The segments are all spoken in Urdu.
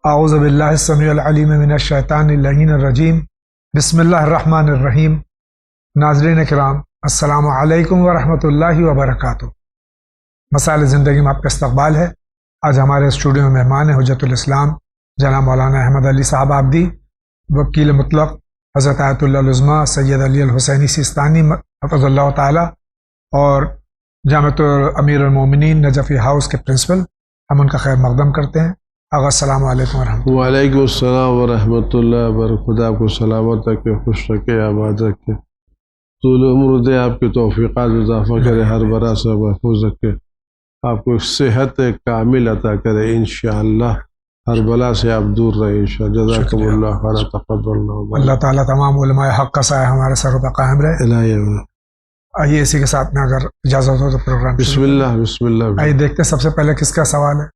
اعوذ باللہ السمیع العلیم من الشیطان اللعین الرجیم بسم اللہ الرحمن الرحیم۔ ناظرین کرام، السلام علیکم ورحمۃ اللہ وبرکاتہ۔ مسائل زندگی میں آپ کا استقبال ہے۔ آج ہمارے اسٹوڈیو میں مہمان ہیں حجت الاسلام جناب مولانا احمد علی صاحب آبدی، وکیل مطلق حضرت آیت اللہ العظمیٰ سید علی الحسینی سیستانی حفظ اللہ تعالی، اور جامعۃ امیر المومنین نجفی ہاؤس کے پرنسپل۔ ہم ان کا خیر مقدم کرتے ہیں۔ آغا السلام علیکم ورحمۃ اللہ۔ وعلیکم السلام ورحمۃ اللہ وبرکاتہ۔ خدا آپ کو سلامت رکھے، خوش رکھے، آباد رکھے، طول عمر دے، آپ کے توفیقات میں اضافہ کرے، ہر برا سے محفوظ رکھے، آپ کو صحت کامل عطا کرے انشاءاللہ، ہر بلا سے آپ دور رہے انشاءاللہ۔ جزاکم اللہ خیر، تقبل اللہ۔ اللہ تعالیٰ تمام علماء حق کا سایہ ہمارے سروں پر قائم رہے۔ الہی آئیے اسی کے ساتھ میں اگر اجازت ہو تو پروگرام بسم اللہ بسم اللہ۔ آئیے دیکھتے ہیں سب سے پہلے کس کا سوال ہے۔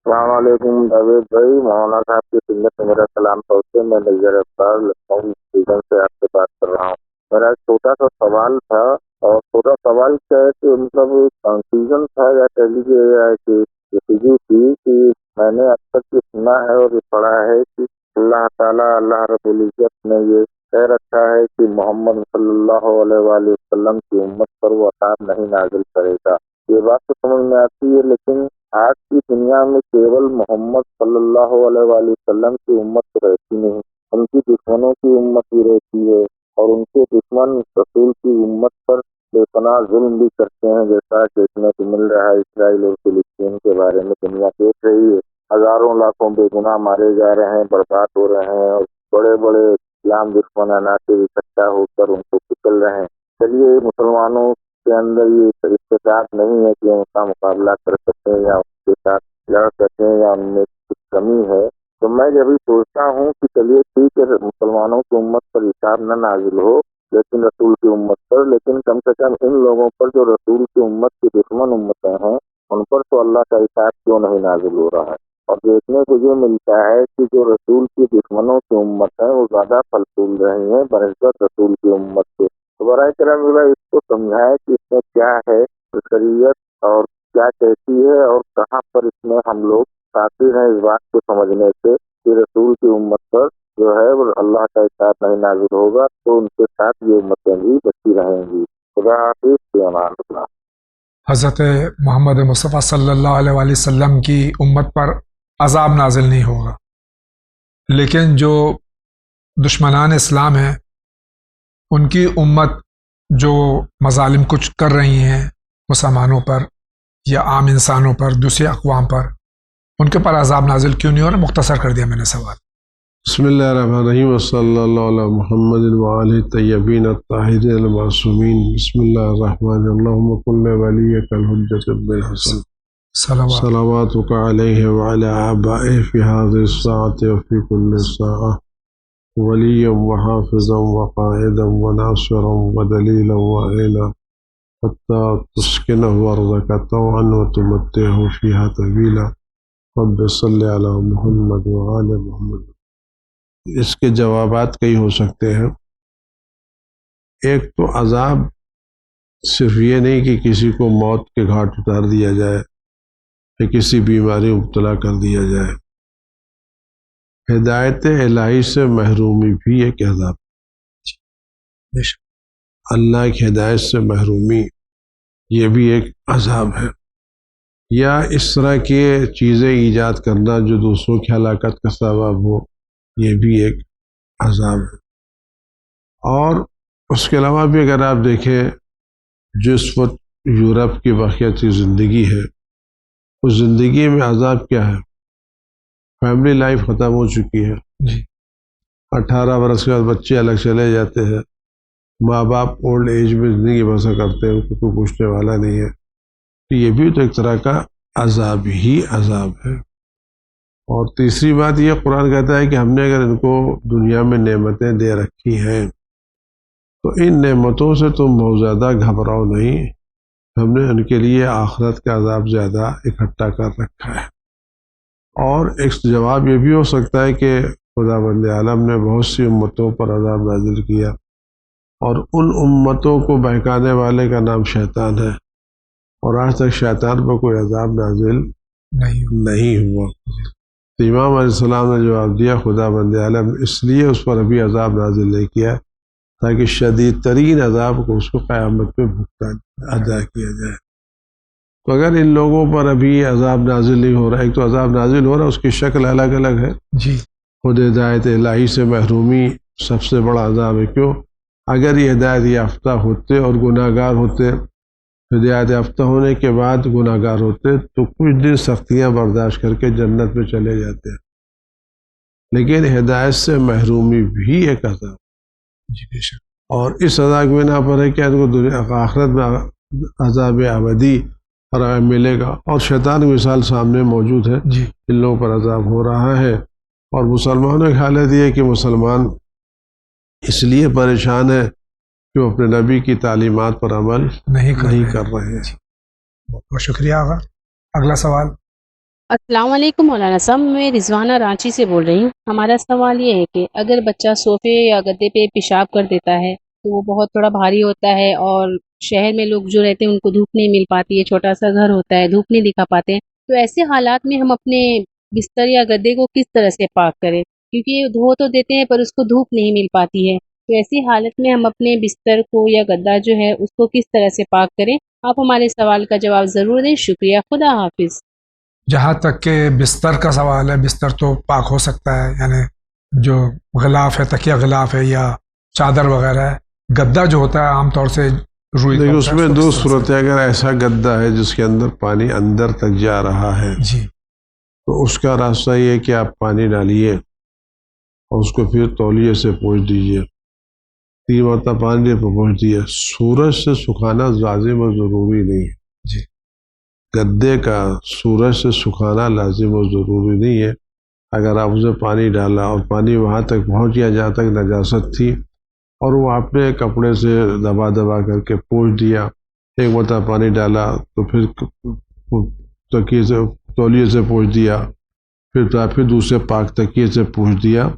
السلام علیکم جاوید بھائی، مولانا صاحب کی خدمت میں میرا سلام پہنچے۔ میں نظیر افطار لکھنؤ اسٹیشن سے آپ سے بات کر رہا ہوں۔ میرا ایک چھوٹا سا سوال تھا، اور چھوٹا سوال کیا ہے کہ مطلب کنفیوژن تھا، یا کہہ لیجیے کہ رفیجی تھی کہ میں نے اب تک یہ سنا ہے اور یہ پڑھا ہے کہ اللہ تعالیٰ اللہ رب العزت نے یہ کہہ رکھا ہے کہ محمد صلی اللہ علیہ وآلہ وسلم کی امت پر وہ عذاب نہیں نازل کرے گا۔ یہ بات تو سمجھ میں آتی ہے، لیکن آج کی دنیا میں کیول محمد صلی اللہ علیہ وآلہ وسلم کی امت تو رہتی نہیں، ان کی دشمنوں کی امت بھی رہتی ہے، اور ان کے دشمن رسول کی امت پر بے پناہ ظلم بھی کرتے ہیں، جیسا دیکھنے کو مل رہا ہے اسرائیل اور فلسطین کے بارے میں دنیا دیکھ رہی ہے۔ ہزاروں لاکھوں بے گناہ مارے جا رہے ہیں، برباد ہو رہے ہیں، اور بڑے بڑے اسلام دشمن عناصر اکٹھا ہو کر ان کو کچل رہے ہیں۔ چلیے، مسلمانوں کے اندر یہ استطاعت نہیں ہے کہ ان کا مقابلہ کر سکیں یا ان کے ساتھ لڑ سکیں، یا ان میں کچھ کمی ہے، تو میں جب سوچتا ہوں کہ چلیے ٹھیک ہے، مسلمانوں کی امت پر حساب نہ نازل ہو لیکن رسول کی امت پر، لیکن کم سے کم ان لوگوں پر جو رسول کی امت کی دشمن امتیں ہیں ان پر تو اللہ کا حساب کیوں نہیں نازل ہو رہا ہے؟ اور دیکھنے کو یہ ملتا ہے کہ جو رسول کی دشمنوں کی امت ہے وہ زیادہ پھل پھول رہی ہیں بنسبت رسول کی امت سے۔ تو برائے کرم اس کو سمجھائے کہ اس میں کیا ہے شریعت، اور کیا کہتی ہے، اور کہاں پر اس میں ہم لوگ قاصر ہیں اس بات کو سمجھنے سے کہ رسول کی امت پر جو ہے وہ اللہ کا حساب نہیں نازل ہوگا، تو ان کے ساتھ یہ امتیں بھی بچی رہیں گی۔ خدا حافظ، فی امان اللہ۔ حضرت محمد مصطفیٰ صلی اللہ علیہ وآلہ وسلم کی امت پر عذاب نازل نہیں ہوگا، لیکن جو دشمنان اسلام ہیں ان کی امت جو مظالم کچھ کر رہی ہیں مسلمانوں پر یا عام انسانوں پر، دوسری اقوام پر، ان کے پر عذاب نازل کیوں نہیں ہو رہا؟ مختصر کر دیا میں نے سوال۔ بسم اللہ الرحمن الرحیم، وصلی اللہ علی محمد وآلہ الطیبین الطاہرین المعصومین۔ بسم اللہ الرحمن الرحیم، اللہم کن ولیک الحجۃ ابن الحسن صلواتک علیہ وعلی آبائہ فی هذه الساعة وفی کل ساعة، ولیا وحافظا وقائدا وناصرا ودلیلا وعینا، حتی تسکنہ ارضک طوعا وتمتعہ فیہا طویلا، رب صلی علی محمد وآل محمد۔ اس کے جوابات کئی ہو سکتے ہیں۔ ایک تو عذاب صرف یہ نہیں کہ کسی کو موت کے گھاٹ اتار دیا جائے یا کسی بیماری مبتلا کر دیا جائے، ہدایت الہی سے محرومی بھی ایک عذاب، اللہ کی ہدایت سے محرومی یہ بھی ایک عذاب ہے، یا اس طرح کی چیزیں ایجاد کرنا جو دوسروں کی ہلاکت کا سبب ہو، یہ بھی ایک عذاب ہے۔ اور اس کے علاوہ بھی اگر آپ دیکھیں، جس وقت یورپ کی واقعاتی زندگی ہے، اس زندگی میں عذاب کیا ہے؟ فیملی لائف ختم ہو چکی ہے، 18 برس کے بعد بچے الگ چلے جاتے ہیں، ماں باپ اولڈ ایج میں زندگی بسر کرتے ہیں، ان کو کوئی پوچھنے والا نہیں ہے، تو یہ بھی تو ایک طرح کا عذاب ہی عذاب ہے۔ اور تیسری بات یہ، قرآن کہتا ہے کہ ہم نے اگر ان کو دنیا میں نعمتیں دے رکھی ہیں تو ان نعمتوں سے تم بہت زیادہ گھبراؤ نہیں، ہم نے ان کے لیے آخرت کا عذاب زیادہ اکٹھا کر رکھا ہے۔ اور ایک جواب یہ بھی ہو سکتا ہے کہ خدا بند عالم نے بہت سی امتوں پر عذاب نازل کیا، اور ان امتوں کو بہکانے والے کا نام شیطان ہے، اور آج تک شیطان پر کوئی عذاب نازل نہیں ہوا۔ تو امام علیہ السلام نے جواب دیا خدا بند عالم اس لیے اس پر ابھی عذاب نازل نہیں کیا تاکہ شدید ترین عذاب کو اس کو قیامت میں بھگتان ادا کیا جائے. تو اگر ان لوگوں پر ابھی عذاب نازل نہیں ہو رہا، ایک تو عذاب نازل ہو رہا ہے، اس کی شکل الگ الگ ہے. جی خود ہدایت الہی سے محرومی سب سے بڑا عذاب ہے. کیوں؟ اگر یہ ہدایت یافتہ ہوتے اور گناہ گار ہوتے، ہدایت یافتہ ہونے کے بعد گناہ گار ہوتے تو کچھ دن سختیاں برداشت کر کے جنت میں چلے جاتے، لیکن ہدایت سے محرومی بھی ایک عذاب. جی بے شک. اور اس عذاب میں نہ پڑے کہ ان کو آخرت میں عذاب ابدی اور ملے گا. اور شیطان کی مثال سامنے موجود ہے. جی ان لوگوں پر عذاب ہو رہا ہے اور مسلمانوں کی حالت یہ ہے کہ مسلمان اس لیے پریشان ہے کہ وہ اپنے نبی کی تعلیمات پر عمل نہیں کر رہے ہیں. بہت بہت شکریہ آغا. اگلا سوال. السلام علیکم مولانا صاحب، میں رضوانہ رانچی سے بول رہی ہوں. ہمارا سوال یہ ہے کہ اگر بچہ صوفے یا گدے پہ پیشاب کر دیتا ہے تو وہ بہت تھوڑا بھاری ہوتا ہے اور شہر میں لوگ جو رہتے ہیں ان کو دھوپ نہیں مل پاتی ہے، چھوٹا سا گھر ہوتا ہے، دھوپ نہیں دکھا پاتے ہیں، تو ایسے حالات میں ہم اپنے بستر یا گدے کو کس طرح سے پاک کریں؟ کیونکہ دھو تو دیتے ہیں پر اس کو دھوپ نہیں مل پاتی ہے، تو ایسی حالت میں ہم اپنے بستر کو یا گدا جو ہے اس کو کس طرح سے پاک کریں؟ آپ ہمارے سوال کا جواب ضرور دیں. شکریہ. خدا حافظ. جہاں تک کہ بستر کا سوال ہے، بستر تو پاک ہو سکتا ہے، یعنی جو غلاف ہے، تکیہ غلاف ہے یا چادر وغیرہ ہے. گدا جو ہوتا ہے عام طور سے روئی کا لیکن ہوتا اس ہے، میں کو دو کس طرح سے؟ صورتیں، اگر ایسا گدا ہے جس کے اندر پانی اندر تک جا رہا ہے جی تو اس کا راستہ یہ ہے کہ آپ پانی ڈالیے اور اس کو پھر تولیے سے پوچھ دیجیے، 3 مرتبہ پانی پہ پوچھ دیجیے. سورج سے سکھانا لازم و ضروری نہیں ہے. جی گدے کا سورج سے سکھانا لازم و ضروری نہیں ہے. اگر آپ اسے پانی ڈالا اور پانی وہاں تک پہنچ گیا جہاں تک نجاست تھی اور وہ اپنے کپڑے سے دبا دبا کر کے پوچھ دیا، 1 مرتبہ پانی ڈالا تو پھر تکیے سے تولیے سے پوچھ دیا، پھر دوسرے پاک تکیے سے پوچھ دیا،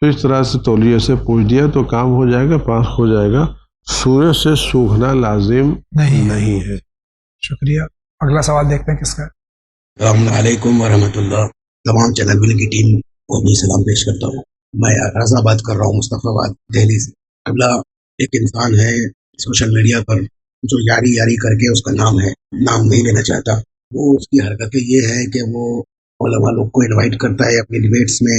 پھر اس طرح سے تولیے سے پوچھ دیا تو کام ہو جائے گا، پاک ہو جائے گا. سورج سے سوکھنا لازم نہیں ہے. شکریہ. اگلا سوال دیکھتے ہیں کس کا ہے. السلام علیکم ورحمۃ اللہ. تمام چینل والوں کی ٹیم کو بھی سلام پیش کرتا ہوں. میں رضا بات کر رہا ہوں، مصطفیٰ آباد دہلی سے. قبلہ ایک انسان ہے سوشل میڈیا پر جو یاری کر کے اس کا نام نہیں لینا چاہتا. وہ اس کی حرکتیں یہ ہے کہ وہ علماء لوگ کو انوائٹ کرتا ہے اپنی ڈیبیٹس میں،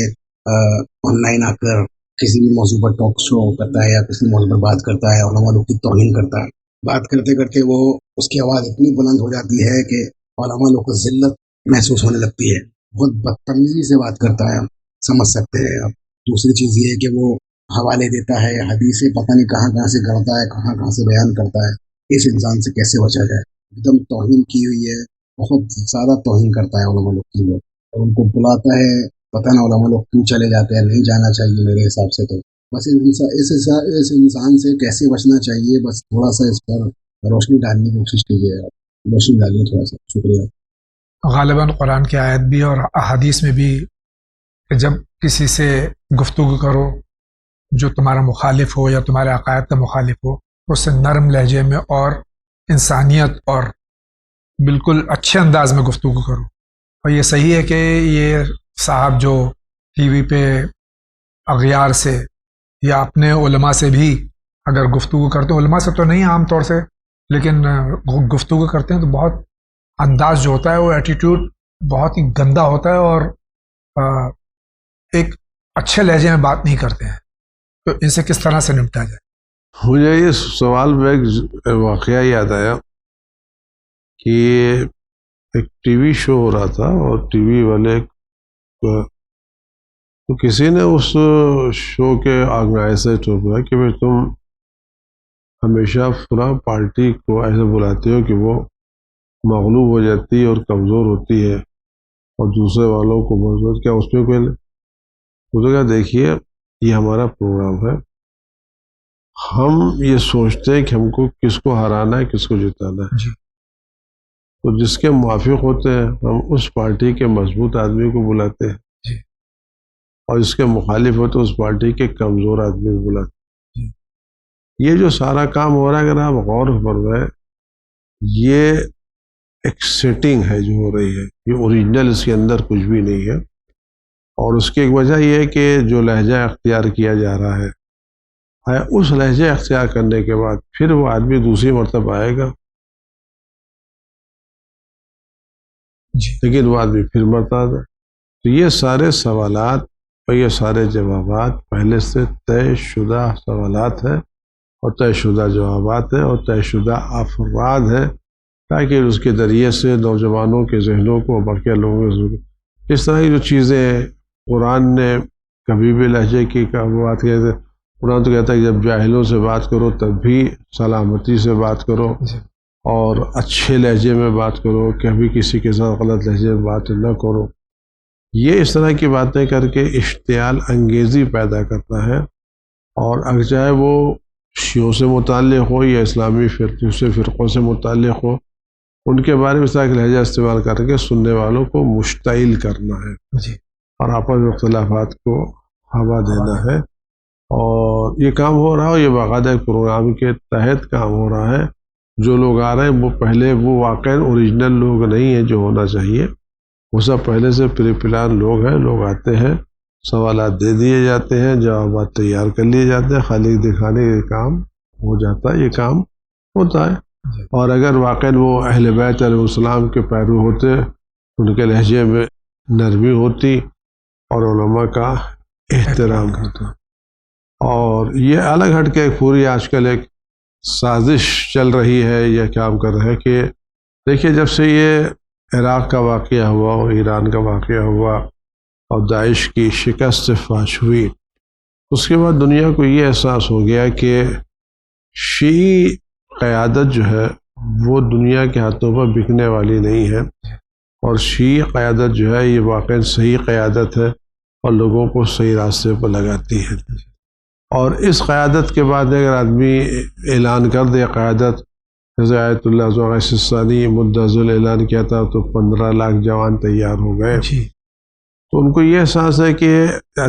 آن لائن آ کر کسی بھی موضوع پر ٹاک شو کرتا ہے یا کسی موضوع پر بات کرتا ہے، علماء لوگ کی توہین کرتا ہے. بات کرتے کرتے وہ اس کی آواز اتنی بلند ہو جاتی ہے کہ علماء لوگ کو ذلت محسوس ہونے لگتی ہے. بہت بدتمیزی سے بات کرتا ہے، سمجھ سکتے ہیں آپ. دوسری چیز یہ ہے کہ وہ حوالے دیتا ہے، حدیثیں پتہ نہیں کہاں سے گڑتا ہے، کہاں سے بیان کرتا ہے. اس انسان سے کیسے بچا جائے؟ ایک دم توہین کی ہوئی ہے، بہت زیادہ توہین کرتا ہے علماء لوگ کی. اور ان کو بلاتا ہے، پتہ نہ علماء لوگ کیوں چلے جاتے ہیں. نہیں جانا چاہیے میرے حساب سے. تو بس اس انسان سے کیسے بچنا چاہیے، بس تھوڑا سا اس پر روشنی ڈالنے کی کوشش کیجیے. روشنی ڈالیے تھوڑا سا. شکریہ. غالباً قرآن کی آیت بھی اور احادیث میں بھی کہ جب کسی سے گفتگو کرو جو تمہارا مخالف ہو یا تمہارے عقائد کا مخالف ہو تو اس سے نرم لہجے میں اور انسانیت اور بالکل اچھے انداز میں گفتگو کرو. اور یہ صحیح ہے کہ یہ صاحب جو ٹی وی پہ اغیار سے یا اپنے علماء سے بھی اگر گفتگو کرتے ہیں، علماء سے تو نہیں عام طور سے، لیکن گفتگو کرتے ہیں تو بہت انداز جو ہوتا ہے وہ ایٹیٹیوڈ بہت ہی گندا ہوتا ہے اور ایک اچھے لہجے میں بات نہیں کرتے ہیں. تو ان سے کس طرح سے نمٹا جائے؟ مجھے یہ سوال میں ایک واقعہ یاد آیا کہ ایک ٹی وی شو ہو رہا تھا اور ٹی وی والے تو کسی نے اس شو کے آرگنائزر کو بولا کہ بھائی تم ہمیشہ فلاں پارٹی کو ایسے بلاتے ہو کہ وہ مغلوب ہو جاتی ہے اور کمزور ہوتی ہے اور دوسرے والوں کو مضبوط. کیا اس میں کوئی اس نے کہا دیکھیے یہ ہمارا پروگرام ہے، ہم یہ سوچتے ہیں کہ ہم کو کس کو ہرانا ہے کس کو جتانا ہے. جی تو جس کے موافق ہوتے ہیں ہم اس پارٹی کے مضبوط آدمی کو بلاتے ہیں جی اور جس کے مخالف ہوتے ہیں اس پارٹی کے کمزور آدمی کو بلاتے ہیں. جی یہ جو سارا کام ہو رہا ہے اگر آپ غور فرمائیں یہ ایک سیٹنگ ہے جو ہو رہی ہے، یہ اوریجنل اس کے اندر کچھ بھی نہیں ہے. اور اس کی ایک وجہ یہ ہے کہ جو لہجہ اختیار کیا جا رہا ہے اس لہجے اختیار کرنے کے بعد پھر وہ آدمی دوسری مرتبہ آئے گا لیکن وہ آدمی پھر مرتا ہے. تو یہ سارے سوالات اور یہ سارے جوابات پہلے سے طے شدہ سوالات ہیں اور طے شدہ جوابات ہیں اور طے شدہ افراد ہیں تاکہ اس کے ذریعے سے نوجوانوں کے ذہنوں کو بقیہ لوگوں کے اس طرح کی جو چیزیں قرآن نے کبھی بھی لہجے کی بات کہتے ہیں. قرآن تو کہتا ہے کہ جب جاہلوں سے بات کرو تب بھی سلامتی سے بات کرو اور اچھے لہجے میں بات کرو، کبھی کسی کے ساتھ غلط لہجے میں بات نہ کرو. یہ اس طرح کی باتیں کر کے اشتعال انگیزی پیدا کرتا ہے، اور اگر چاہے وہ شیعوں سے متعلق ہو یا اسلامی دوسرے فرقوں سے متعلق ہو، ان کے بارے میں اس طرح کا لہجہ استعمال کر کے سننے والوں کو مشتعل کرنا ہے اور آپس میں اختلافات کو ہوا دینا ہے. اور یہ کام ہو رہا ہے، یہ باقاعدہ پروگرام کے تحت کام ہو رہا ہے. جو لوگ آ رہے ہیں وہ پہلے وہ واقعی اوریجنل لوگ نہیں ہیں جو ہونا چاہیے، وہ سب پہلے سے پری پلان لوگ ہیں. لوگ آتے ہیں، سوالات دے دیے جاتے ہیں، جوابات تیار کر لیے جاتے ہیں، خالی دکھانے کا کام ہو جاتا ہے. یہ کام ہوتا ہے. اور اگر واقعی وہ اہل بیت علیہ السلام کے پیرو ہوتے، ان کے لہجے میں نرمی ہوتی اور علماء کا احترام ہوتا. اور یہ الگ ہٹ کے پوری آج کل ایک سازش چل رہی ہے یا کام کر رہا ہے کہ دیکھیے جب سے یہ عراق کا واقعہ ہوا اور ایران کا واقعہ ہوا اور داعش کی شکست فاش ہوئی، اس کے بعد دنیا کو یہ احساس ہو گیا کہ شیعی قیادت جو ہے وہ دنیا کے ہاتھوں پر بکنے والی نہیں ہے، اور شیعی قیادت جو ہے یہ واقعی صحیح قیادت ہے اور لوگوں کو صحیح راستے پر لگاتی ہے. اور اس قیادت کے بعد اگر آدمی اعلان کر دے قیادت، جیسے آیت اللہ زغ سستانی مدعزل اعلان کیا تھا تو 15 لاکھ جوان تیار ہو گئے، تو ان کو یہ احساس ہے کہ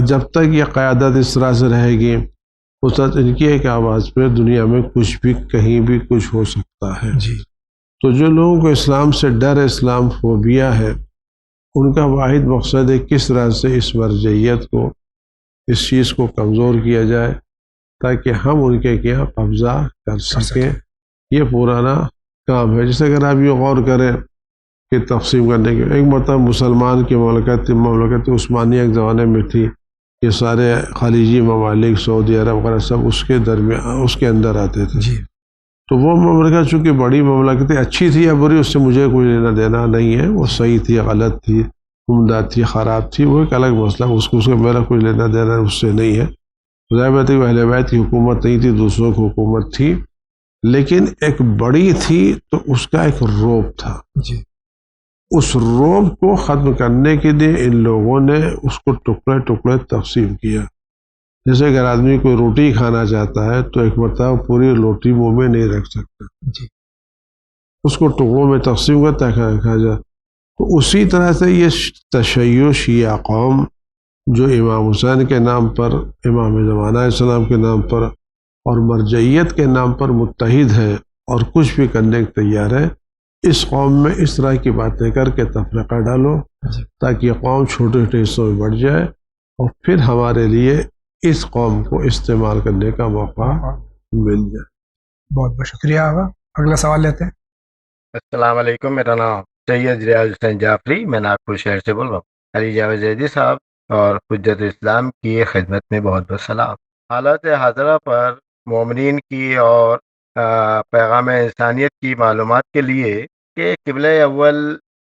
جب تک یہ قیادت اس طرح سے رہے گی اس وقت ان کی ایک آواز پہ دنیا میں کچھ بھی کہیں بھی کچھ ہو سکتا ہے. تو جو لوگوں کو اسلام سے ڈر ہے، اسلام فوبیا ہے، ان کا واحد مقصد ہے کس طرح سے اس مرجعیت کو، اس چیز کو کمزور کیا جائے تاکہ ہم ان کے کیا قبضہ کر سکیں. یہ پرانا کام ہے. جیسے اگر آپ یہ غور کریں کہ تقسیم کرنے کے ایک مرتبہ مسلمان کی مملکت عثمانیہ ایک زمانے میں تھی، یہ سارے خلیجی ممالک سعودی عرب وغیرہ سب اس کے درمیان اس کے اندر آتے تھے. تو وہ مملکت چونکہ بڑی مملکتیں اچھی تھی یا بری اس سے مجھے کوئی لینا دینا نہیں ہے، وہ صحیح تھی غلط تھی عمدہ تھی خراب تھی وہ ایک الگ مسئلہ، اس کو میرا کوئی لینا دینا اس سے نہیں ہے. ظاہر بات ہے کہ اہل بیت کی حکومت نہیں تھی، دوسروں کی حکومت تھی، لیکن ایک بڑی تھی تو اس کا ایک روب تھا. اس روب کو ختم کرنے کے لیے ان لوگوں نے اس کو ٹکڑے ٹکڑے تقسیم کیا. جیسے اگر آدمی کوئی روٹی کھانا چاہتا ہے تو ایک مرتبہ پوری روٹی منہ میں نہیں رکھ سکتا، اس کو ٹکڑوں میں تقسیم کرتا ہے کھا جائے. تو اسی طرح سے یہ تشیع شیعہ قوم جو امام حسین کے نام پر، امام زمانہ علیہ السلام کے نام پر اور مرجعیت کے نام پر متحد ہے اور کچھ بھی کرنے کو تیار ہے، اس قوم میں اس طرح کی باتیں کر کے تفرقہ ڈالو تاکہ یہ قوم چھوٹے چھوٹے حصوں میں بڑھ جائے اور پھر ہمارے لیے اس قوم کو استعمال کرنے کا موقع مل جائے. بہت بہت شکریہ. اگلا سوال لیتے ہیں. السلام علیکم، میرا نام سید ریاض حسین جعفری، میں ناگپور شہر سے بول رہا ہوں. علی جاوید زیدی صاحب اور حجت اسلام کی خدمت میں بہت بہت سلام. حالات حاضرہ پر مومنین کی اور پیغام انسانیت کی معلومات کے لیے کہ قبلہ اول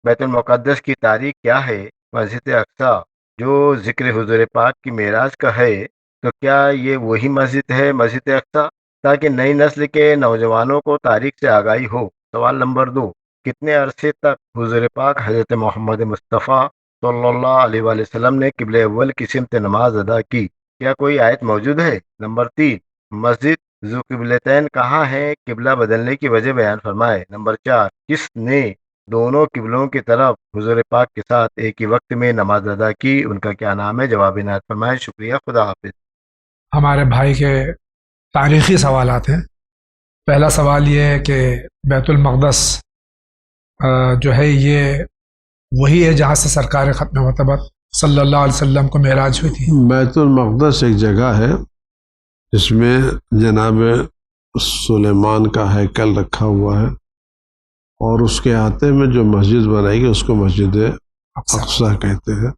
بیت المقدس کی تاریخ کیا ہے، مسجد اقصی جو ذکر حضور پاک کی معراج کا ہے، تو کیا یہ وہی مسجد ہے مسجد اقصی، تاکہ نئی نسل کے نوجوانوں کو تاریخ سے آگاہی ہو. سوال نمبر 2، کتنے عرصے تک حضور پاک حضرت محمد مصطفیٰ صلی اللہ علیہ وآلہ وسلم نے قبلہ اول کی سمت نماز ادا کی؟ کیا کوئی آیت موجود ہے؟ نمبر 3، مسجد ذو قبلتین کہاں ہے؟ قبلہ بدلنے کی وجہ بیان فرمائے. نمبر 4، کس نے دونوں قبلوں کی طرف حضور پاک کے ساتھ ایک ہی وقت میں نماز ادا کی؟ ان کا کیا نام ہے؟ جواب عنایت فرمائے. شکریہ، خدا حافظ. ہمارے بھائی کے تاریخی سوالات ہیں. پہلا سوال یہ ہے کہ بیت المقدس جو ہے یہ وہی ہے جہاں سے سرکار ختم مرتبت صلی اللہ علیہ وسلم کو معراج ہوئی تھی؟ بیت المقدس ایک جگہ ہے جس میں جناب سلیمان کا ہیکل رکھا ہوا ہے، اور اس کے احاطے میں جو مسجد بنائی گئی اس کو مسجد اقصی کہتے ہیں۔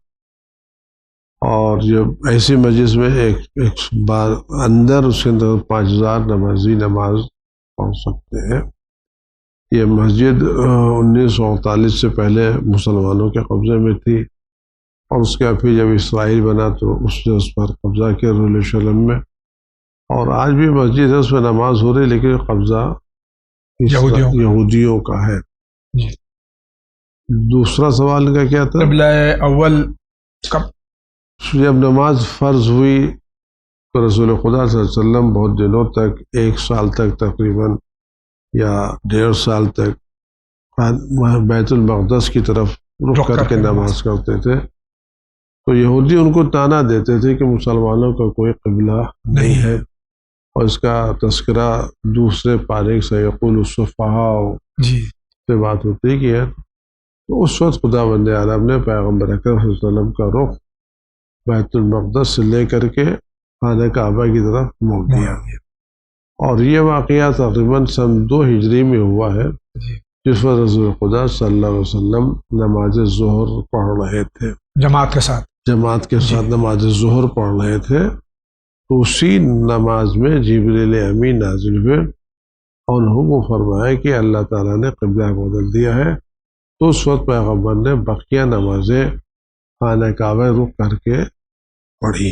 اور جب ایسی مسجد میں ایک بار اندر اس کے اندر 5000 نمازی نماز پڑھ سکتے ہیں۔ یہ مسجد 1948 سے پہلے مسلمانوں کے قبضے میں تھی، اور اس کے پھر جب اسرائیل بنا تو اس نے اس پر قبضہ کیا رسول وسلم میں، اور آج بھی مسجد ہے، اس میں نماز ہو رہی، لیکن قبضہ یہودیوں کا ہے۔ جی۔ دوسرا سوال کا کیا تھا؟ قبلہ اول کب؟ جب نماز فرض ہوئی تو رسول خدا صلی اللہ علیہ وسلم بہت دنوں تک، 1 سال تک تقریباً یا 1.5 سال تک بیت المقدس کی طرف رخ کر کے نماز کرتے تھے۔ تو یہودی ان کو تانا دیتے تھے کہ مسلمانوں کا کوئی قبلہ نہیں ہے، اور اس کا تذکرہ دوسرے پارے سیقول الصفحاء جی سے بات ہوتی کہ ہے۔ تو اس وقت خدا بند عالم نے پیغمبر اکرم صلی اللہ علیہ وسلم کا رخ بیت المقدس سے لے کر کے خانہ کعبہ کی طرف موڑ دیا، اور یہ واقعہ تقریباً سن 2 ہجری میں ہوا ہے، جس وقت رسول خدا صلی اللہ علیہ وسلم نماز ظہر پڑھ رہے تھے، جماعت کے ساتھ نماز ظہر پڑھ رہے تھے۔ تو اسی نماز میں جبریل امین نازل ہوئے، اور انہوں کو فرمایا کہ اللہ تعالیٰ نے قبلہ بدل دیا ہے۔ تو اس وقت پیغمبر نے بقیہ نمازیں خانہ کعبہ رخ کر کے پڑھی۔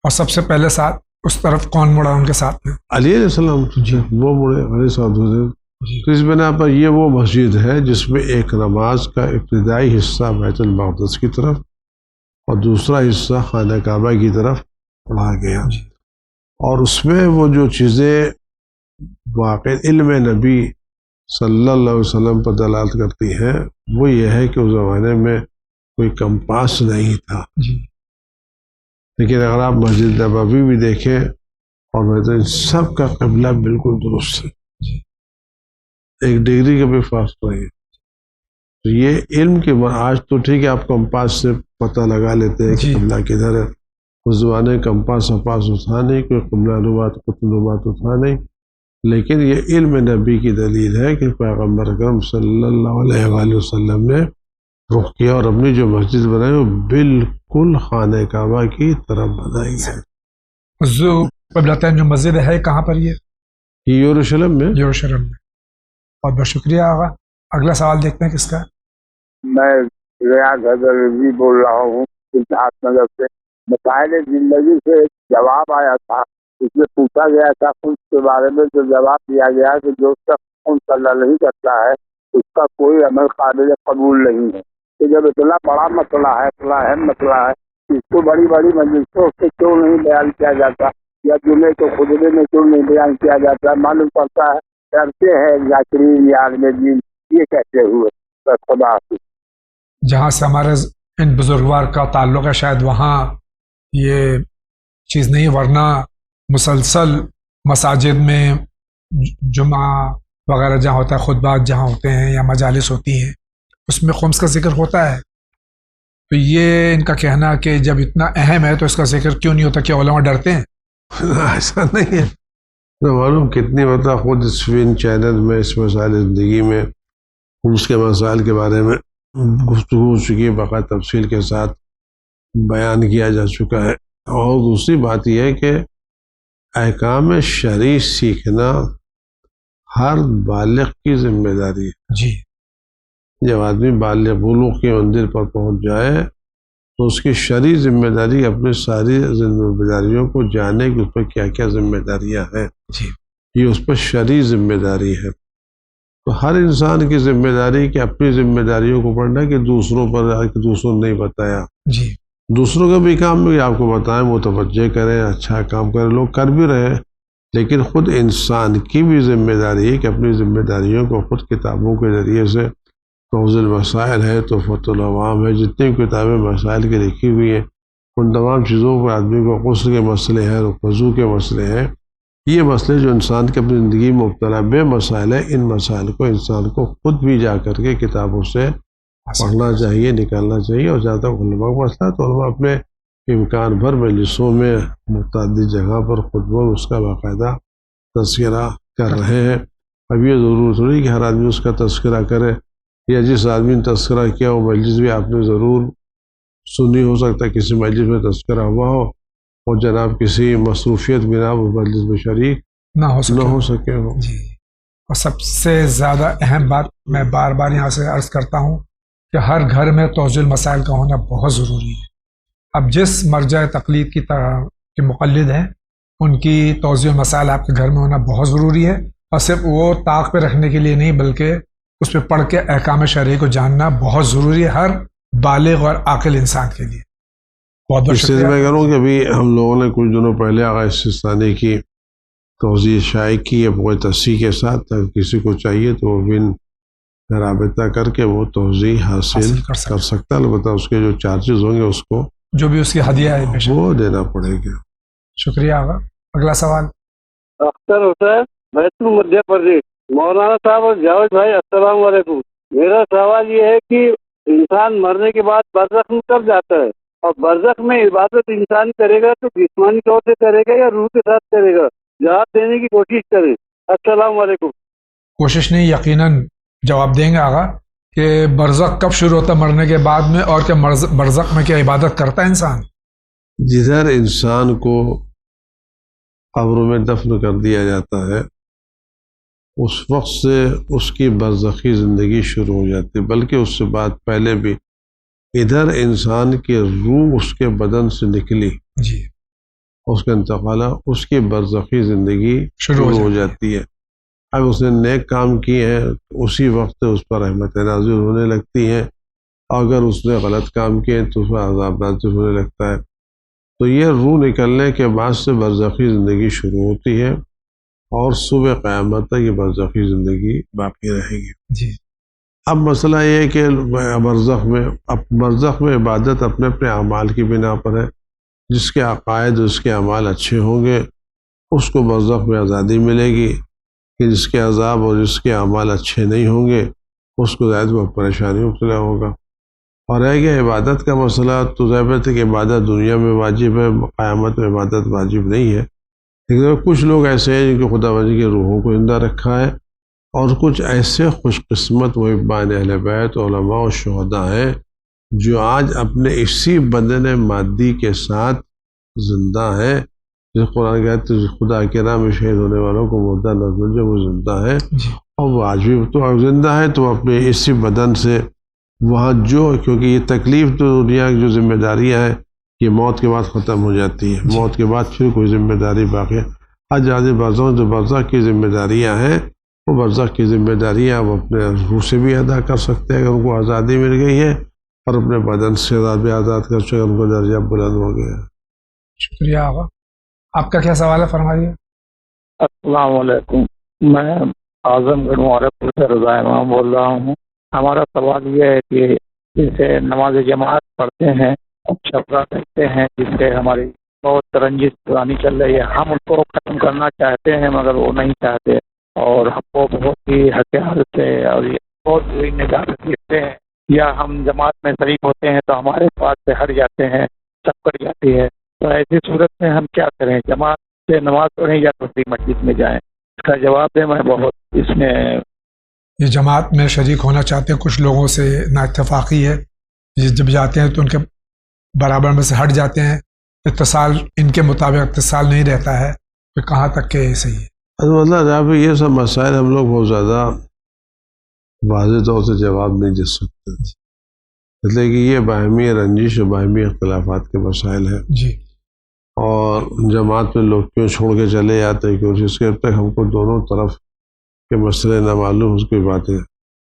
اور سب سے پہلے ساتھ اس طرف کون مڑا ان کے ساتھ میں؟ علی علیہ السلام وہ مڑے علیہ السلام۔ تو اس بنا پر یہ وہ مسجد ہے جس میں ایک نماز کا ابتدائی حصہ بیت المقدس کی طرف اور دوسرا حصہ خانہ کعبہ کی طرف پڑھا گیا، اور اس میں وہ جو چیزیں واقع علم نبی صلی اللہ علیہ وسلم پر دلالت کرتی ہیں، وہ یہ ہے کہ اس زمانے میں کوئی کمپاس نہیں تھا، لیکن اگر آپ مسجد نبوی بھی دیکھیں اور میں تو ان سب کا قبلہ بالکل درست ہے، 1 ڈگری کا بھی فاصلہ نہیں ہے۔ تو یہ علم کے آج تو ٹھیک ہے آپ کمپاس سے پتہ لگا لیتے ہیں کہ قبلہ کدھر ہے، اس زمانے کمپاس وپاس تھا نہیں، کوئی قبلہ نمات قطب نمات تھا نہیں، لیکن یہ علم نبی کی دلیل ہے کہ پیغمبر اکرم صلی اللہ علیہ وآلہ وسلم نے رخ کیا اور اپنی جو مسجد بنائی وہ بالکل خانہ کعبہ کی طرف بنائی ہے۔ جو قبلتین جو مسجد ہے کہاں پر؟ یہ یروشلم میں۔ یروشلم میں۔ بہت بہت شکریہ آغا۔ اگلا سوال دیکھتے ہیں کس کا؟ میں ریاض حیدر بول رہا ہوں سدھارتھ نگر سے۔ مسائل زندگی سے ایک جواب آیا تھا، اس میں پوچھا گیا تھا خون کے بارے میں، جو جواب دیا گیا کہ جو شخص خون صلاح نہیں کرتا ہے اس کا کوئی عمل قابل قبول نہیں ہے۔ کہ جب اتنا بڑا مسئلہ ہے، اتنا اہم مسئلہ ہے، اس کو بڑی بڑی مجلسوں سے کیوں نہیں بیان کیا جاتا، یا جمعے کو خطبے میں کیوں نہیں بیان کیا جاتا؟ معلوم پڑتا ہے کرتے ہیں ذاکرین یا عالم دین یہ کہتے ہوئے۔ بس خدا حافظ۔ جہاں سے ہمارے ان بزرگوار کا تعلق ہے شاید وہاں یہ چیز نہیں، ورنہ مسلسل مساجد میں جمعہ وغیرہ جہاں ہوتا ہے، خطبات جہاں ہوتے ہیں یا مجالس ہوتی ہیں، اس میں خمس کا ذکر ہوتا ہے۔ تو یہ ان کا کہنا کہ جب اتنا اہم ہے تو اس کا ذکر کیوں نہیں ہوتا؟ کیا علماء ڈرتے ہیں؟ ایسا نہیں ہے، نہ معلوم کتنی مرتبہ خود اسوین چینل میں اس مسائل زندگی میں خمس کے مسائل کے بارے میں گفتگو ہو چکی ہے، باقاعدہ تفصیل کے ساتھ بیان کیا جا چکا ہے۔ اور دوسری بات یہ ہے کہ احکام شرعی سیکھنا ہر بالغ کی ذمہ داری ہے۔ جی، جب آدمی بالغ بلوغ کے منزل پر پہنچ جائے تو اس کی شرعی ذمہ داری اپنی ساری ذمہ داریوں کو جانے کہ اس پر کیا کیا ذمہ داریاں ہیں، یہ اس پر شرعی ذمہ داری ہے۔ تو ہر انسان کی ذمہ داری کہ اپنی ذمہ داریوں کو پڑھنا کہ دوسروں پر کہ دوسروں نے نہیں بتایا، دوسروں کا بھی کام بھی آپ کو بتائیں، متوجہ کریں، اچھا کام کریں، لوگ کر بھی رہے ہیں، لیکن خود انسان کی بھی ذمہ داری ہے کہ اپنی ذمہ داریوں کو خود کتابوں کے ذریعے سے، توضیح المسائل ہے، تحفۃ العوام ہے، جتنی کتابیں مسائل کی لکھی ہوئی ہیں ان تمام چیزوں پر آدمی کو غسل کے مسئلے ہیں، وضو کے مسئلے ہیں، یہ مسئلے جو انسان کی اپنی زندگی میں مبتلا بے مسائل ہیں، ان مسائل کو انسان کو خود بھی جا کر کے کتابوں سے پڑھنا چاہیے، نکالنا چاہیے. اور جہاں تک علماء کا مسئلہ ہے تو علماء اپنے امکان بھر مجلسوں میں متعدد جگہ پر خطبوں میں اس کا باقاعدہ تذکرہ کر رہے ہیں. اب یہ ضرور تھوڑی کہ ہر آدمی اس کا تذکرہ کرے، یا جس آدمی نے تذکرہ کیا وہ مجلس بھی آپ نے ضرور سنی، ہو سکتا ہے کسی مجلس میں تذکرہ ہوا ہو اور جناب کسی مصروفیت بنا وہ مجلس میں شریک نہ ہو سکے ہو. جی. اور سب سے زیادہ اہم بات میں بار بار یہاں سے عرض کرتا ہوں کہ ہر گھر میں توضیح المسائل کا ہونا بہت ضروری ہے. اب جس مرجع تقلید کے مقلد ہیں ان کی توضیح المسائل آپ کے گھر میں ہونا بہت ضروری ہے، اور صرف وہ طاق پہ رکھنے کے لیے نہیں بلکہ اس پہ پڑھ کے احکام شرعی کو جاننا بہت ضروری ہے ہر بالغ اور عاقل انسان کے لیے. بہت بہت اس سے میں کروں کہ ابھی ہم لوگوں نے کچھ دنوں پہلے آغا سستانی کی توضیح شائع کی ہے پورے تصحیح کے ساتھ. اگر کسی کو چاہیے تو وہ بھی رابطہ کر کے وہ توضیح حاصل کر سکتا ہے. البتہ اس کے جو چارجز ہوں گے اس کو جو بھی اس کی ہدیہ ہے وہ دینا پڑے گا. شکریہ آغا. اگلا سوال. اختر حسین، بیتول مدھیہ پردیش. مولانا صاحب اور جاوید بھائی السلام علیکم. میرا سوال یہ ہے کہ انسان مرنے کے بعد برزخ میں کب جاتا ہے، اور برزخ میں عبادت انسان کرے گا تو جسمانی طور سے کرے گا یا روح کے ساتھ کرے گا؟ جواب دینے کی کوشش کریں. السلام علیکم. کوشش نہیں، یقیناً جواب دیں گے آغا کہ برزخ کب شروع ہوتا ہے مرنے کے بعد میں، اور کیا برزخ میں کیا عبادت کرتا ہے انسان؟ جدھر انسان کو قبر میں دفن کر دیا جاتا ہے اس وقت سے اس کی برزخی زندگی شروع ہو جاتی ہے، بلکہ اس سے بعد پہلے بھی ادھر انسان کی روح اس کے بدن سے نکلی جی، اس کا انتقال، اس کی برزخی زندگی شروع ہو جاتی ہے. اب اس نے نیک کام کیے ہیں اسی وقت اس پر رحمت نازل ہونے لگتی ہیں، اگر اس نے غلط کام کیے تو اس پر عذاب نازل ہونے لگتا ہے. تو یہ روح نکلنے کے بعد سے برزخی زندگی شروع ہوتی ہے اور صبح قیامت تک یہ برزخی زندگی باقی رہے گی. جی. اب مسئلہ یہ ہے کہ برزخ میں عبادت اپنے اپنے اعمال کی بنا پر ہے. جس کے عقائد اس کے اعمال اچھے ہوں گے اس کو برزخ میں آزادی ملے گی، کہ جس کے عذاب اور جس کے اعمال اچھے نہیں ہوں گے اس کو زائد وہ پریشانی مبتلا ہوگا. اور رہ گیا عبادت کا مسئلہ، تو ظاہر ہے کہ عبادت دنیا میں واجب ہے، قیامت میں عبادت واجب نہیں ہے. لیکن کچھ لوگ ایسے ہیں جن کو خدا بندی کی روحوں کو زندہ رکھا ہے، اور کچھ ایسے خوش قسمت و ابان اہل بیت علماء و شہداء ہیں جو آج اپنے اسی بدن مادی کے ساتھ زندہ ہیں. جس قرآن کہتے ہیں خدا کے نام میں شہید ہونے والوں کو مردہ نہ سمجھے، وہ زندہ ہے. اور وہ آج بھی تو زندہ ہے، تو اپنے اسی بدن سے وہاں کیونکہ یہ تکلیف تو دنیا کی جو ذمہ داریاں ہیں یہ موت کے بعد ختم ہو جاتی ہے. موت کے بعد پھر کوئی ذمہ داری باقی ہے. آج آدمی برزخ جو برزخ کی ذمہ داریاں ہیں وہ برزخ کی ذمہ داریاں وہ اپنے روح سے بھی ادا کر سکتے ہیں اگر ان کو آزادی مل گئی ہے، اور اپنے بدن سے بھی آزاد کر سکتے ان کو درجہ بلند ہو گیا. شکریہ آقا. آپ کا کیا سوال ہے، فرمائیے. السلام علیکم. میں اعظم گڑھ معرف سے رضا امام بول رہا ہوں. ہمارا سوال یہ ہے کہ جسے نماز جماعت پڑھتے ہیں، چھپرا کہتے ہیں، جس سے ہماری بہت رنجش پرانی چل رہی ہے، ہم ان کو ختم کرنا چاہتے ہیں مگر وہ نہیں چاہتے، اور ہم کو بہت ہی ہتھیار سے اور بہت بری نگاہ سے دیکھتے ہیں، یا ہم جماعت میں شریک ہوتے ہیں تو ہمارے پاس سے ہٹ جاتے ہیں، سب کٹ جاتی ہے. تو ایسی صورت میں ہم کیا کریں؟ جماعت سے نماز پڑھیں یا دوسری مسجد میں جائیں؟ اس کا جواب دیں. میں بہت اس میں یہ جماعت میں شریک ہونا چاہتے ہیں، کچھ لوگوں سے نا اتفاقی ہے، جب جاتے ہیں تو ان کے برابر میں سے ہٹ جاتے ہیں، اتصال ان کے مطابق اتصال نہیں رہتا ہے، پھر کہاں تک کہ صحیح ہے؟ مطلب جہاں یہ سب مسائل ہم لوگ بہت زیادہ واضح طور سے جواب نہیں دے سکتے، اس لیے کہ یہ باہمی رنجش اور باہمی اختلافات کے مسائل ہیں. جی. اور جماعت میں لوگ کیوں چھوڑ کے چلے جاتے ہیں، کیونکہ اس کے تک ہم کو دونوں طرف کے مسئلے نہ معلوم اس کی باتیں.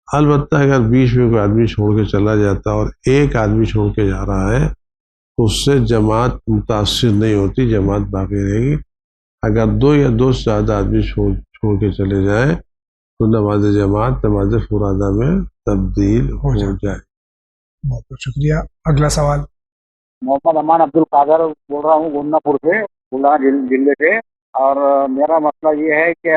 البتہ اگر بیچ میں کوئی آدمی چھوڑ کے چلا جاتا اور ایک آدمی چھوڑ کے جا رہا ہے تو اس سے جماعت متاثر نہیں ہوتی، جماعت باقی رہے گی. اگر دو یا دو سے زیادہ آدمی چھوڑ کے چلے جائیں تو نماز جماعت نماز فرادہ میں تبدیل ہو جائے. بہت بہت شکریہ. اگلا سوال. محمد امان عبد القادر بول رہا ہوں گوندہ پور سے، بلان ضلع سے. اور میرا مسئلہ یہ ہے کہ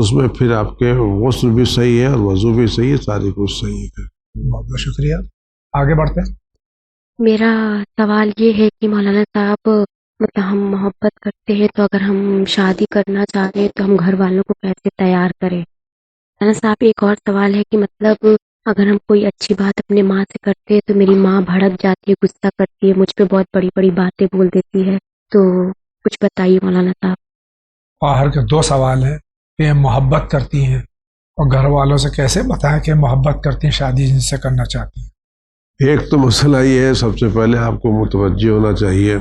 تو اس میں پھر آپ کے غسل بھی صحیح ہے اور وضو بھی صحیح ہے، ساری کچھ صحیح ہے۔ بہت بہت شکریہ، آگے بڑھتے ہیں۔ میرا سوال یہ ہے کہ مولانا صاحب مطلب ہم محبت کرتے ہیں تو اگر ہم شادی کرنا چاہتے ہیں تو ہم گھر والوں کو کیسے تیار کریں؟ مولانا صاحب ایک اور سوال ہے کہ مطلب اگر ہم کوئی اچھی بات اپنے ماں سے کرتے ہیں تو میری ماں بھڑک جاتی ہے، غصہ کرتی ہے، مجھ پہ بہت بڑی بڑی باتیں بول دیتی ہے، تو کچھ بتائیے مولانا صاحب۔ باہر کے دو سوال ہیں کہ یہ محبت کرتی ہیں اور گھر والوں سے کیسے بتائیں کہ محبت کرتی ہیں، شادی جن سے کرنا چاہتی ہیں۔ ایک تو مسئلہ یہ ہے، سب سے پہلے آپ کو متوجہ ہونا چاہیے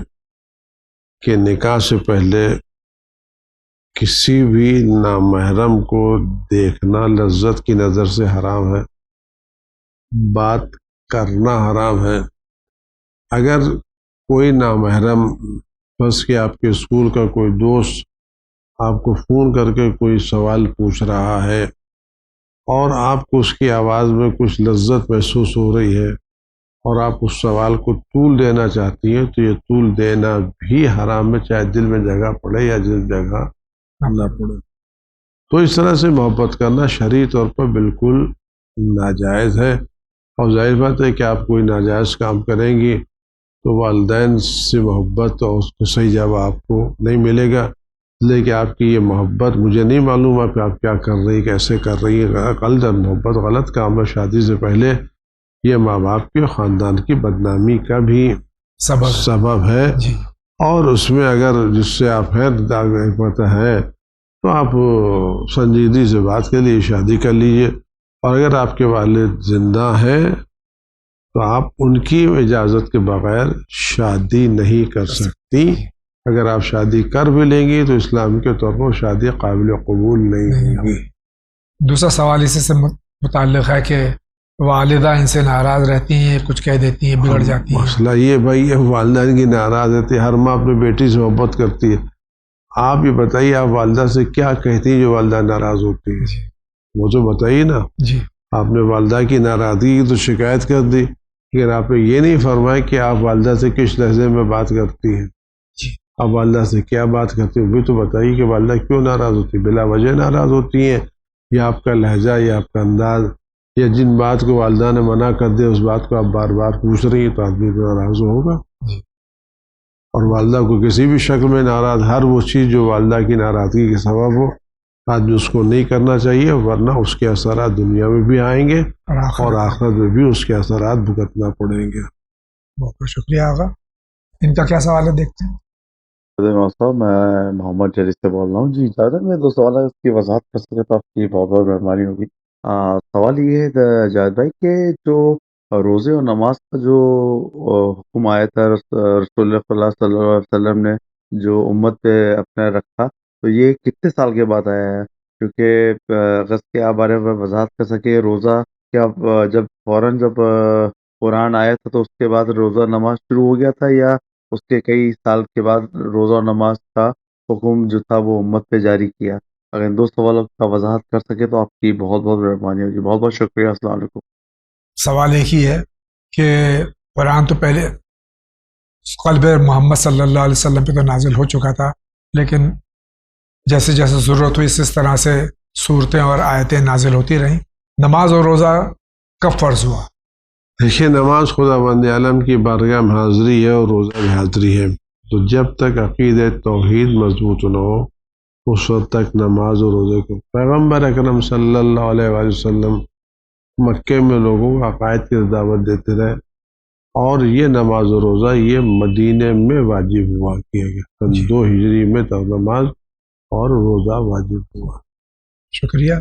کہ نکاح سے پہلے کسی بھی نامحرم کو دیکھنا لذت کی نظر سے حرام ہے، بات کرنا حرام ہے۔ اگر کوئی نامحرم، بس کہ آپ کے اسکول کا کوئی دوست آپ کو فون کر کے کوئی سوال پوچھ رہا ہے اور آپ کو اس کی آواز میں کچھ لذت محسوس ہو رہی ہے اور آپ اس سوال کو طول دینا چاہتی ہیں، تو یہ طول دینا بھی حرام ہے، چاہے دل میں جگہ پڑے یا جس جگہ نہ پڑے۔ تو اس طرح سے محبت کرنا شرعی طور پر بالکل ناجائز ہے، اور ظاہر بات ہے کہ آپ کوئی ناجائز کام کریں گی تو والدین سے محبت اور اس کو صحیح جواب آپ کو نہیں ملے گا، لیکن آپ کی یہ محبت مجھے نہیں معلوم ہے کہ آپ کیا کر رہی، کیسے کر رہی ہے، غلط محبت غلط کام ہے۔ شادی سے پہلے یہ ماں باپ کے خاندان کی بدنامی کا بھی سبب ہے، اور اس میں اگر جس سے آپ ہے تو آپ سنجیدگی سے بات کے لیے شادی کر لیجئے، اور اگر آپ کے والد زندہ ہیں تو آپ ان کی اجازت کے بغیر شادی نہیں کر سکتی۔ اگر آپ شادی کر بھی لیں گی تو اسلام کے طور پر شادی قابل قبول نہیں ہوگی۔ دوسرا سوال اسی سے متعلق ہے کہ والدہ ان سے ناراض رہتی ہیں، کچھ کہہ دیتی ہیں، بگڑ جاتی ہیں۔ مسئلہ یہ بھائی ہے، والدین کی ناراض رہتی ہے، ہر ماں اپنی بیٹی سے محبت کرتی ہے۔ آپ یہ بتائیے آپ والدہ سے کیا کہتی ہیں جو والدہ ناراض ہوتی ہے؟ وہ تو بتائیے نا۔ جی، آپ نے والدہ کی ناراضگی کی تو شکایت کر دی، لیکن آپ نے یہ نہیں فرمایا کہ آپ والدہ سے کس لہجے میں بات کرتی ہیں، آپ والدہ سے کیا بات کرتی ہیں، بھی تو بتائیے کہ والدہ کیوں ناراض ہوتی ہے؟ بلا وجہ ناراض ہوتی ہیں، یا آپ کا لہجہ یا آپ کا انداز، یا جن بات کو والدہ نے منع کر دیا اس بات کو آپ بار بار پوچھ رہی ہیں، تو آدمی کو ناراض ہوگا۔ اور والدہ کو کسی بھی شکل میں ناراض، ہر وہ چیز جو والدہ کی ناراضگی کے سبب ہو آدمی اس کو نہیں کرنا چاہیے، ورنہ اس کے اثرات دنیا میں بھی آئیں گے اور آخرت میں بھی اس کے اثرات بھگتنا پڑیں گے۔ بہت بہت شکریہ آغا۔ ان کا کیا سوال ہے دیکھتے ہیں۔ صاحب میں محمد جری سے بول رہا ہوں جی، جاوید میں دو سوال ہے، اس کی وضاحت کر سکے تو آپ کی بہت بہت مہربانی ہوگی۔ سوال یہ ہے جاوید بھائی کہ جو روزے اور نماز کا جو حکم آیا تھا رسول اللہ صلی اللہ علیہ وسلم نے جو امت پہ اپنے رکھا، تو یہ کتنے سال کے بعد آیا ہے؟ کیونکہ اگر اس کے بارے میں وضاحت کر سکے، روزہ کیا جب فوراً جب قرآن آیا تھا تو اس کے بعد روزہ نماز شروع ہو گیا تھا، یا اس کے کئی سال کے بعد روزہ نماز کا حکم جو تھا وہ امت پہ جاری کیا؟ اگر ان دو سوالوں کا وضاحت کر سکے تو آپ کی بہت بہت مہربانی ہوگی۔ بہت بہت شکریہ، السلام علیکم۔ سوال ایک ہی ہے کہ قرآن تو پہلے قلب محمد صلی اللہ علیہ وسلم پہ تو نازل ہو چکا تھا، لیکن جیسے جیسے ضرورت ہوئی اس طرح سے صورتیں اور آیتیں نازل ہوتی رہیں۔ نماز اور روزہ کب فرض ہوا؟ دیکھیے، نماز خدا بند عالم کی بارگاہ میں حاضری ہے اور روزہ بھی حاضری ہے، تو جب تک عقیدہ توحید مضبوط نہ ہو اس وقت تک نماز اور روزے کو پیغمبر اکرم صلی اللہ علیہ وآلہ وسلم مکے میں لوگوں کو عقائد کی دعوت دیتے رہے، اور یہ نماز اور روزہ یہ مدینے میں واجب ہوا کیا گیا، سن 2 ہجری میں تو نماز اور روزہ واجب ہوا۔ شکریہ۔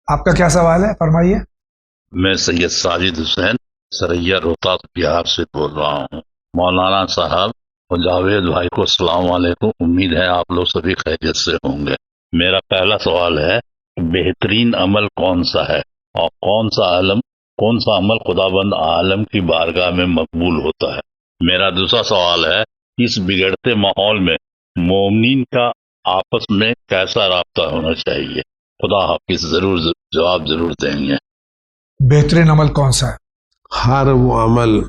آپ کا کیا سوال ہے، فرمائیے۔ میں سید ساجد حسین سریا روہتاس بہار سے بول رہا ہوں۔ مولانا صاحب اور جاوید بھائی کو السلام علیکم، امید ہے آپ لوگ سبھی خیریت سے ہوں گے۔ میرا پہلا سوال ہے بہترین عمل کون سا ہے، اور کون سا عمل خدا بند عالم کی بارگاہ میں مقبول ہوتا ہے؟ میرا دوسرا سوال ہے اس بگڑتے ماحول میں مومنین کا آپس میں کیسا رابطہ ہونا چاہیے؟ خدا حافظ۔ جواب ضرور دیں گے۔ بہترین عمل کون سا ہے؟ ہر وہ عمل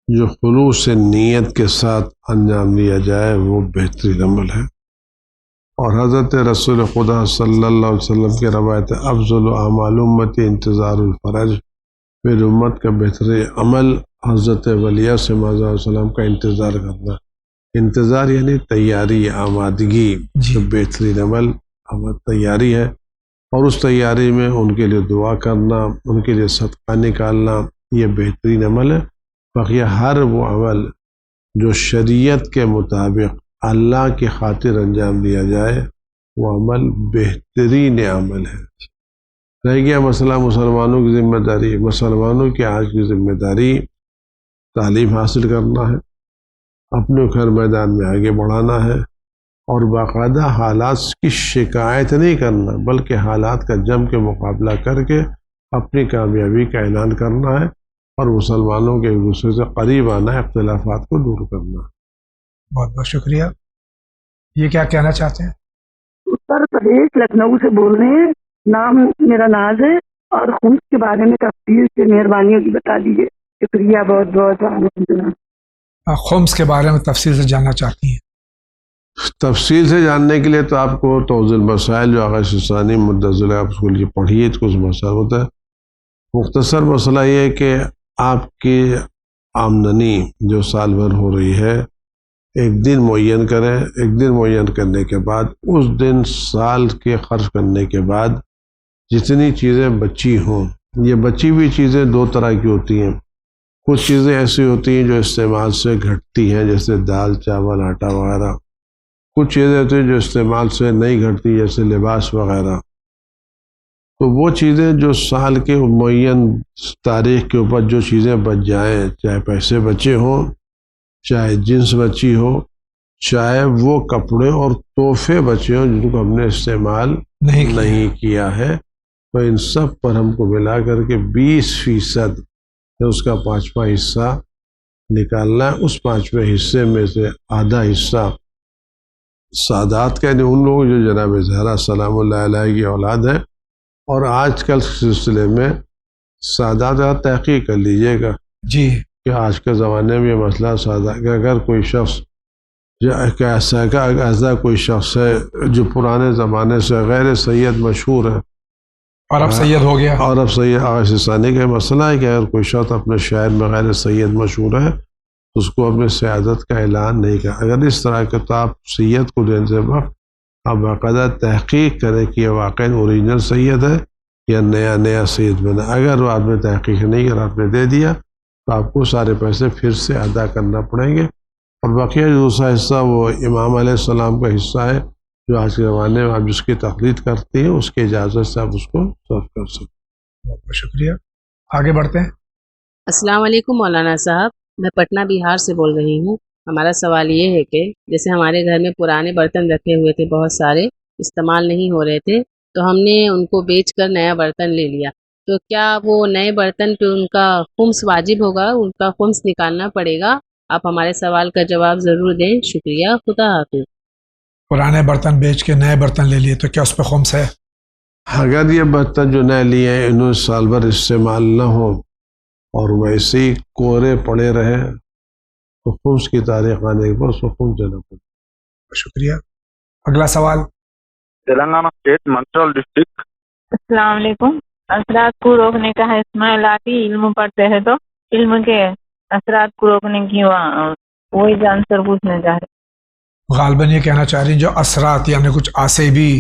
جو خلوص سے نیت کے ساتھ انجام لیا جائے وہ بہترین عمل ہے، اور حضرت رسول خدا صلی اللہ علیہ وسلم کی روایت افضل اعمال امتی انتظار الفرج، میری امت کا بہترین عمل حضرت ولیہ سے علیہ وسلم کا انتظار کرنا. انتظار یعنی تیاری، آمادگی، جو بہترین عمل تیاری ہے، اور اس تیاری میں ان کے لیے دعا کرنا، ان کے لیے صدقہ نکالنا، یہ بہترین عمل ہے. بقیہ ہر وہ عمل جو شریعت کے مطابق اللہ کی خاطر انجام دیا جائے وہ عمل بہترین عمل ہے. رہ گیا مسئلہ مسلمانوں کی ذمہ داری. مسلمانوں کی آج کی ذمہ داری تعلیم حاصل کرنا ہے، اپنے گھر میدان میں آگے بڑھانا ہے، اور باقاعدہ حالات کی شکایت نہیں کرنا بلکہ حالات کا جم کے مقابلہ کر کے اپنی کامیابی کا اعلان کرنا ہے، اور مسلمانوں کے ایک دوسرے سے قریب آنا ہے، اختلافات کو دور کرنا. بہت بہت شکریہ. یہ کیا کہنا چاہتے ہیں؟ اتر پردیش لکھنؤ سے بول رہے ہیں. نام میرا ناز ہے، اور خمس کے بارے میں تفصیل سے مہربانی ہوگی بتا دیجیے. شکریہ بہت بہت. خمس کے بارے میں تفصیل سے جاننا چاہتی ہیں؟ تفصیل سے جاننے کے لیے تو آپ کو توضیح المسائل جو آغا ثانی مدضل آپ اس کو لیے پڑھیے، تو اس مسئلہ ہوتا ہے. مختصر مسئلہ یہ ہے کہ آپ کی آمدنی جو سال بھر ہو رہی ہے ایک دن معین کریں. ایک دن معین کرنے کے بعد اس دن سال کے خرچ کرنے کے بعد جتنی چیزیں بچی ہوں، یہ بچی ہوئی چیزیں دو طرح کی ہوتی ہیں. کچھ چیزیں ایسی ہوتی ہیں جو استعمال سے گھٹتی ہیں، جیسے دال، چاول، آٹا وغیرہ. کچھ چیزیں ہوتی ہیں جو استعمال سے نہیں گھٹتی، جیسے لباس وغیرہ. تو وہ چیزیں جو سال کے معین تاریخ کے اوپر جو چیزیں بچ جائیں، چاہے پیسے بچے ہوں، چاہے جنس بچی ہو، چاہے وہ کپڑے اور تحفے بچے ہوں جن کو ہم نے استعمال نہیں کیا ہے، تو ان سب پر ہم کو ملا کر کے 20% اس کا 5واں حصہ نکالنا ہے. اس 5ویں حصے میں سے آدھا حصہ سادات کا، یعنی ان لوگوں جو جناب زہرا سلام اللہ علیہ کی اولاد ہے. اور آج کل سلسلے میں سادات تحقیق کر لیجئے گا جی کہ آج کے زمانے میں یہ مسئلہ سادات کہ اگر کوئی شخص ایسا کوئی شخص ہے جو پرانے زمانے سے غیر سید مشہور ہے اور اب سید ہو گیا، اور اب سید آغا ثانی کا مسئلہ ہے کہ اگر کوئی شخص اپنے شہر میں غیر سید مشہور ہے تو اس کو اپنے سیادت کا اعلان نہیں کرا. اگر اس طرح کے تو آپ سید کو دینے سے وقت آپ باقاعدہ تحقیق کریں کہ یہ واقعی اوریجنل سید ہے یا نیا سید بنا. اگر وہ آپ نے تحقیق نہیں کر آپ نے دے دیا تو آپ کو سارے پیسے پھر سے ادا کرنا پڑیں گے. اور بقیہ جو دوسرا حصہ وہ امام علیہ السلام کا حصہ ہے جو آج کے زمانے میں آپ جس کی تقلید کرتے ہیں اس کی اجازت سے آپ اس کو صرف کر سکتے ہیں. بہت بہت شکریہ. آگے بڑھتے ہیں. السلام علیکم مولانا صاحب، میں پٹنہ بہار سے بول رہی ہوں. ہمارا سوال یہ ہے کہ جیسے ہمارے گھر میں پرانے برتن رکھے ہوئے تھے، بہت سارے استعمال نہیں ہو رہے تھے، تو ہم نے ان کو بیچ کر نیا برتن لے لیا. تو کیا وہ نئے برتن پہ ان کا خمس واجب ہوگا، ان کا خمس نکالنا پڑے گا؟ آپ ہمارے سوال کا جواب ضرور دیں. شکریہ. خدا حافظ. پرانے برتن بیچ کے نئے برتن لے لیے تو کیا اس پہ خمس ہے؟ اگر یہ برتن جو نئے لیے ہیں انہوں سال بھر استعمال نہ ہو اور ویسے ہی کوڑے پڑے رہے تو خمس کی تاریخ آنے کے بعد اس کو خمس دینا پڑے. شکریہ. اگلا سوال. تلنگانہ اسٹیٹ منچول ڈسٹرکٹ. السلام علیکم. اثرات کو روکنے کا ہے، اسماء الہی علم پڑھتے ہیں تو علم کے اثرات کو روکنے کی وہی جان سر پوچھنا چاہ رہے. غالباً یہ کہنا چاہ رہی ہیں جو اثرات یعنی کچھ آسیبی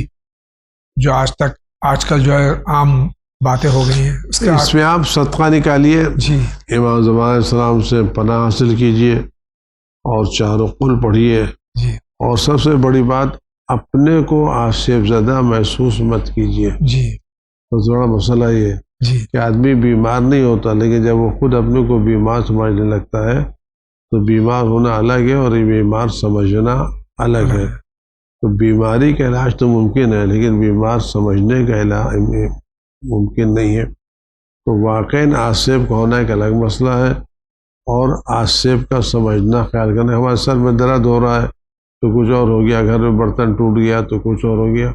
جو آج کل جو ہے عام باتیں ہو گئی ہیں، اس میں آپ صدقہ نکالیے جی، امام زمان علیہ السلام سے پناہ حاصل کیجئے اور چاروں قل پڑھیے جی، اور سب سے بڑی بات اپنے کو آصف زدہ محسوس مت کیجئے. جی، تو بڑا مسئلہ یہ جی، کہ آدمی بیمار نہیں ہوتا لیکن جب وہ خود اپنے کو بیمار سمجھنے لگتا ہے تو بیمار ہونا الگ ہے اور یہ بیمار سمجھنا الگ ہے. تو بیماری کا علاج تو ممکن ہے لیکن بیمار سمجھنے کا علاج ممکن نہیں ہے. تو واقعی آصف کا ہونا ایک الگ مسئلہ ہے اور آصف کا سمجھنا خیال کرنا. ہمارے سر میں درد ہو رہا ہے تو کچھ اور ہو گیا، گھر میں برتن ٹوٹ گیا تو کچھ اور ہو گیا.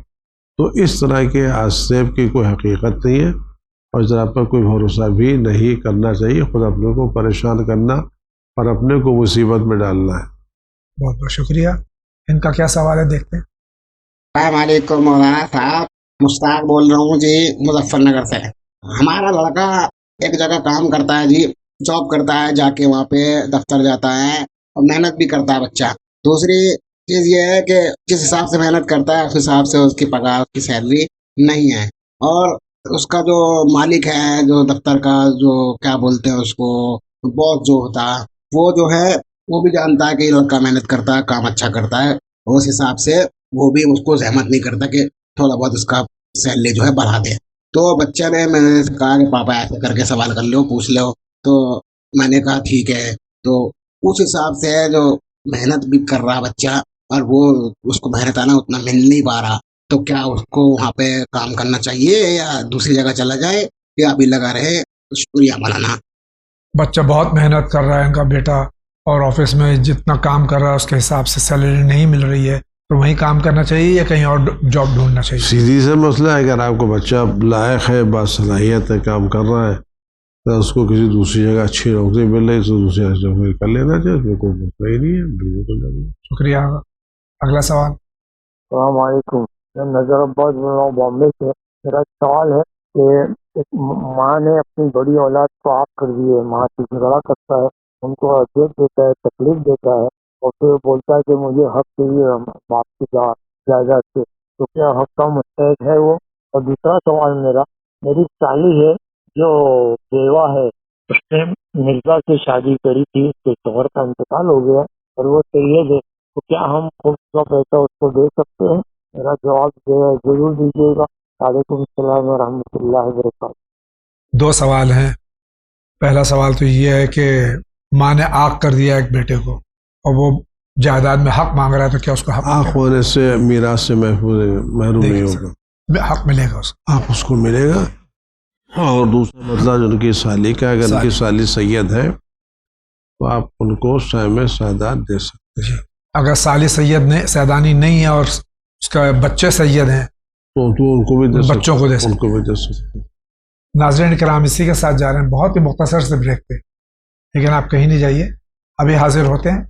تو اس طرح کے آصف کی کوئی حقیقت نہیں ہے اور اس طرح پر کوئی بھروسہ بھی نہیں کرنا چاہیے. خود اپنے کو پریشان کرنا اور اپنے کو مصیبت میں ڈالنا ہے. بہت بہت شکریہ. ان کا کیا سوال ہے دیکھتے ہیں. السلام علیکم مولانا صاحب، مشتاق بول رہا ہوں جی، مظفر نگر سے۔ ہمارا لڑکا ایک جگہ کام کرتا ہے جی، جاب کرتا ہے، جا کے وہاں پہ دفتر جاتا ہے اور محنت بھی کرتا ہے بچہ۔ دوسری چیز یہ ہے کہ جس حساب سے محنت کرتا ہے اس حساب سے اس کی پگار، اس کی سیلری نہیں ہے، اور اس کا جو مالک ہے، جو دفتر کا جو کیا بولتے ہیں اس کو، باس جو ہوتا ہے، وہ جو ہے وہ بھی جانتا ہے کہ یہ لڑکا محنت کرتا ہے، کام اچھا کرتا ہے، اور اس حساب سے وہ بھی اس کو زحمت نہیں کرتا کہ تھوڑا بہت اس کا سیلری جو ہے بڑھا دے۔ تو بچہ نے، میں نے کہا کہ پاپا ایسے کر کے سوال کر لو، پوچھ لو، تو میں نے کہا ٹھیک ہے۔ تو اس حساب سے جو محنت بھی کر رہا بچہ، اور وہ اس کو محنت آنا اتنا مل نہیں پا رہا، تو کیا اس کو وہاں پہ کام کرنا چاہیے یا دوسری جگہ چلا جائے یا ابھی لگا رہے؟ شکریہ مولانا۔ بچہ بہت محنت کر رہا ہے ان کا بیٹا، اور آفس میں جتنا کام کر رہا ہے اس کے حساب سے سیلری نہیں مل رہی ہے، تو وہیں کام کرنا چاہیے یا کہیں اور جاب ڈھونڈنا چاہیے؟ سیدھی سے مسئلہ ہے، اگر آپ کو بچہ لائق ہے، باصلاحیت ہے، کام کر رہا ہے، تو اس کو کسی دوسری جگہ اچھی نوکری مل رہی ہے تو دوسری نوکری کر لینا چاہیے، اس میں کوئی مسئلہ ہی نہیں ہے۔ شکریہ۔ اگلا سوال۔ السلام علیکم، میں نظر عباس بول رہا ہوں بامبے سے۔ میرا سوال ہے کہ ایک ماں نے اپنی بڑی اولاد کو آف کر دی ہے، ماں سے جھگڑا کرتا ہے، ان کو اذیت دیتا ہے، تکلیف دیتا ہے، اور پھر بولتا ہے کہ مجھے حق چاہیے باپ کی جائیداد سے، تو کیا حق کا مستحق ہے وہ؟ اور دوسرا سوال میری سالی ہے جو بیوہ ہے، اس نے مرزا سے شادی کری تھی، اس کے شوہر کا انتقال ہو گیا اور وہ سید ہے، تو کیا ہم خود کا پیسہ اس کو دے سکتے ہیں؟ میرا جواب ضرور دیجیے گا۔ وعلیکم السلام ورحمۃ اللہ وبرکاتہ۔ دو سوال ہیں۔ پہلا سوال تو یہ ہے کہ ماں نے آگ کر دیا ایک بیٹے کو اور وہ جائیداد میں حق مانگ رہا ہے، تو کیا اس کو حق آنکھ ہونے سے میراث سے محروم نہیں ہوگا، حق ملے گا؟ آپ اس کو ملے گا۔ اور دوسرا مسئلہ جو ان کی سالی کا، اگر ان کی سالی سید ہے تو آپ ان کو سہم سعادت دے سکتے ہیں۔ اگر سالی سیدانی نہیں ہے اور اس کا بچے سید ہیں تو ان کو بھی دے سکتے، بچوں کو دے ان کو بھی دے سکتے۔ ناظرین کرام، اسی کے ساتھ جا رہے ہیں بہت ہی مختصر سے بریک پہ، لیکن آپ کہیں نہیں جائیے، ابھی حاضر ہوتے ہیں